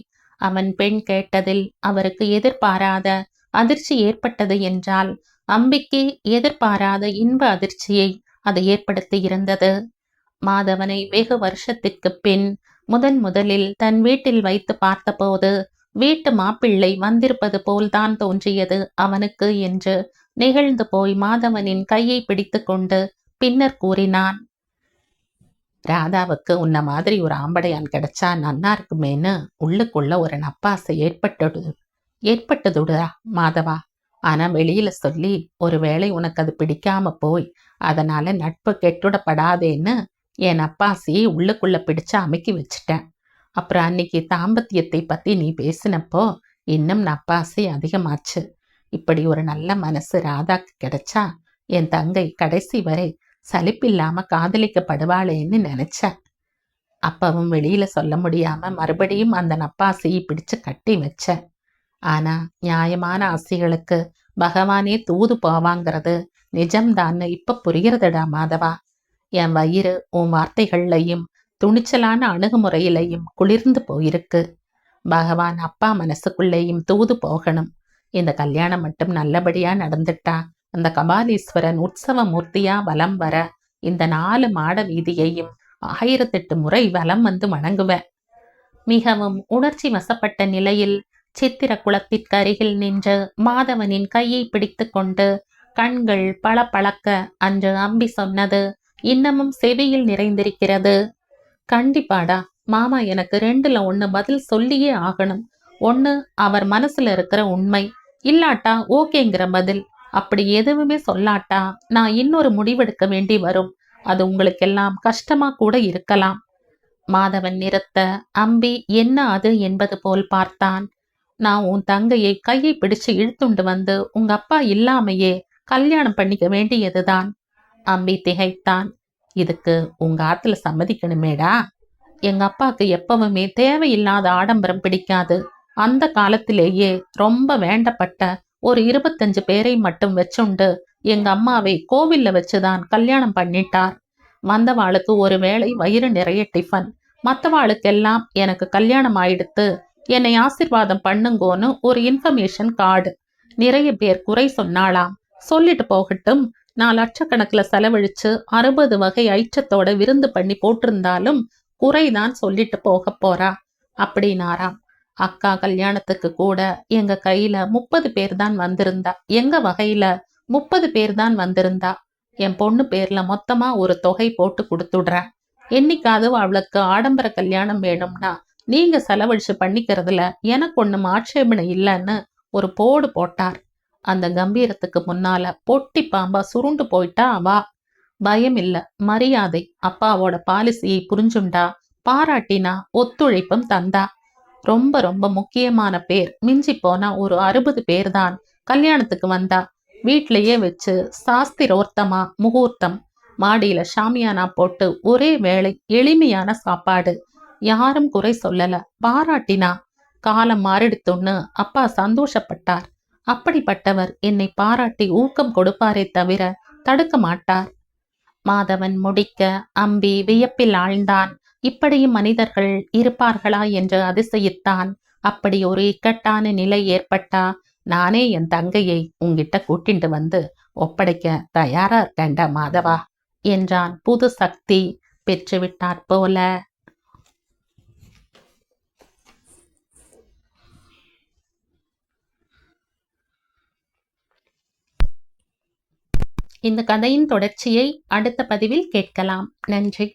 A: அவன் பெண் கேட்டதில் அவருக்கு எதிர்பாராத அதிர்ச்சி ஏற்பட்டது என்றால் அம்பிக்கு எதிர்பாராத இன்ப அதிர்ச்சியை அது ஏற்படுத்தி இருந்தது. மாதவனை வெகு வருஷத்திற்கு பின் முதலில் தன் வீட்டில் வைத்து பார்த்தபோது வீட்டு மாப்பிள்ளை வந்திருப்பது போல்தான் தோன்றியது அவனுக்கு என்று நெகிழ்ந்து போய் மாதவனின் கையை பிடித்து கொண்டு பின்னர் கூறினான். ராதாவுக்கு உன்ன மாதிரி ஒரு ஆம்படையான் கிடைச்சா நன்னா இருக்குமேன்னு உள்ளுக்குள்ள ஒரு நப்பாசை ஏற்பட்டதுடா மாதவா. ஆனா வெளியில சொல்லி ஒருவேளை உனக்கு அது பிடிக்காம போய் அதனால நட்பு கெட்டுடப்படாதேன்னு என் அப்பாசியை உள்ளுக்குள்ள பிடிச்சு அமுக்கி வச்சுட்டேன். அப்புறம் அன்னைக்கு தாம்பத்தியத்தை பத்தி நீ பேசினப்போ இன்னும் நப்பாசி அதிகமாச்சு. இப்படி ஒரு நல்ல மனசு ராதாக்கு கிடைச்சா என் தங்கை கடைசி வரை சலிப்பில்லாம காதலிக்கப்படுவாளேன்னு நினைச்சேன். அப்பவும் வெளியில சொல்ல முடியாம மறுபடியும் அந்த நப்பாசியை பிடிச்சு கட்டி வச்சேன். ஆனா நியாயமான ஆசைகளுக்கு பகவானே தூது போவாங்கிறது நிஜம்தான்னு இப்ப புரிகிறதுடா மாதவா. என் வயிறு உன் வார்த்தைகள்லையும் துணிச்சலான அணுகுமுறையிலையும் குளிர்ந்து போயிருக்கு. பகவான் அப்பா மனசுக்குள்ளேயும் தூது போகணும். இந்த கல்யாணம் மட்டும் நல்லபடியா நடந்துட்டா அந்த கபாலீஸ்வரன் உற்சவ மூர்த்தியா வலம் வர இந்த 4 மாட வீதியையும் 1008 முறை வலம் வந்து வணங்குவேன். மிகவும் உணர்ச்சி வசப்பட்ட நிலையில் சித்திர குளத்திற்கு அருகில் நின்று மாதவனின் கையை பிடித்து கொண்டு கண்கள் பளபளக்க அன்று அம்பி சொன்னது இன்னமும் செவியில் நிறைந்திருக்கிறது. கண்டிப்பாடா மாமா, எனக்கு 2ல 1 பதில் சொல்லியே ஆகணும். ஒண்ணு அவர் மனசுல இருக்கிற உண்மை, இல்லாட்டா ஓகேங்கிற பதில். அப்படி எதுவுமே சொல்லாட்டா நான் இன்னொரு முடிவெடுக்க வேண்டி வரும். அது உங்களுக்கெல்லாம் கஷ்டமா கூட இருக்கலாம். மாதவன் நிறுத்த அம்பி என்ன அது என்பது போல் பார்த்தான். நான் உன் தங்கையை கையை பிடிச்சு இழுத்துண்டு வந்து உங்க அப்பா இல்லாமையே கல்யாணம் பண்ணிக்க வேண்டியதுதான். அம்பி திகைத்தான். இதுக்கு உங்க ஆத்துல சம்மதிக்கணுமேடா. எங்க அப்பாவுக்கு எப்பவுமே தேவையில்லாத ஆடம்பரம் பிடிக்காது. அந்த காலத்திலேயே ரொம்ப வேண்டப்பட்ட ஒரு 25 பேரை மட்டும் வச்சுண்டு எங்க அம்மாவை கோவில்ல வச்சுதான் கல்யாணம் பண்ணிட்டார். வந்தவாளுக்கு ஒரு வேளை வயிறு நிறைய டிஃபன், மற்றவாளுக்கெல்லாம் எனக்கு கல்யாணம் ஆயிடுத்து, என்னை ஆசிர்வாதம் பண்ணுங்கோன்னு ஒரு இன்ஃபர்மேஷன் கார்டு. நிறைய பேர் குறை சொன்னாளாம். சொல்லிட்டு போகட்டும், நான் லட்சக்கணக்கில் செலவழிச்சு 60 வகை ஐட்டத்தோட விருந்து பண்ணி போட்டிருந்தாலும் குறைதான் சொல்லிட்டு போக போறா அப்படின்னாராம். அக்கா கல்யாணத்துக்கு கூட எங்க கையில 30 பேர் தான் வந்திருந்தா. எங்க வகையில 30 பேர் தான் வந்திருந்தா. என் பொண்ணு பேர்ல மொத்தமா ஒரு தொகை போட்டு கொடுத்துடுறேன். என்னைக்காவது அவளுக்கு ஆடம்பர கல்யாணம் வேணும்னா நீங்க செலவழிச்சு பண்ணிக்கிறதுல எனக்கு ஒண்ணும் ஆட்சேபனை இல்லைன்னு ஒரு போடு போட்டார். அந்த கம்பீரத்துக்கு முன்னால பொட்டி பாம்பா சுருண்டு போயிட்டா அவா. பயம் இல்ல, மரியாதை. அப்பாவோட பாலிசியை புரிஞ்சுண்டா, பாராட்டினா, ஒத்துழைப்பும் தந்தா. ரொம்ப ரொம்ப முக்கியமான பேர், மிஞ்சி போனா ஒரு 60 பேர் தான் கல்யாணத்துக்கு வந்தா. வீட்லயே வச்சு சாஸ்திரோர்த்தமா முகூர்த்தம். மாடியில ஷாமியானா போட்டு ஒரே வேளை எளிமையான சாப்பாடு. யாரும் குறை சொல்லல, பாராட்டினா. காலம் மாறிடுத்துன்னு அப்பா சந்தோஷப்பட்டார். அப்படிப்பட்டவர் என்னை பாராட்டி ஊக்கம் கொடுப்பாரே தவிர தடுக்க மாட்டார். மாதவன் முடிக்க அம்பி வியப்பில் ஆழ்ந்தான். இப்படியும் மனிதர்கள் இருப்பார்களா என்று அதிசயித்தான். அப்படி ஒரு இக்கட்டான நிலை ஏற்பட்டா நானே என் தங்கையை உங்கிட்ட கூட்டிட்டு வந்து ஒப்படைக்க தயாரா இருக்கேன்டா மாதவா என்றான் புது சக்தி பெற்றுவிட்டாற் போல. இந்த கதையின் தொடர்ச்சியை அடுத்த பதிவில் கேட்கலாம். நன்றி.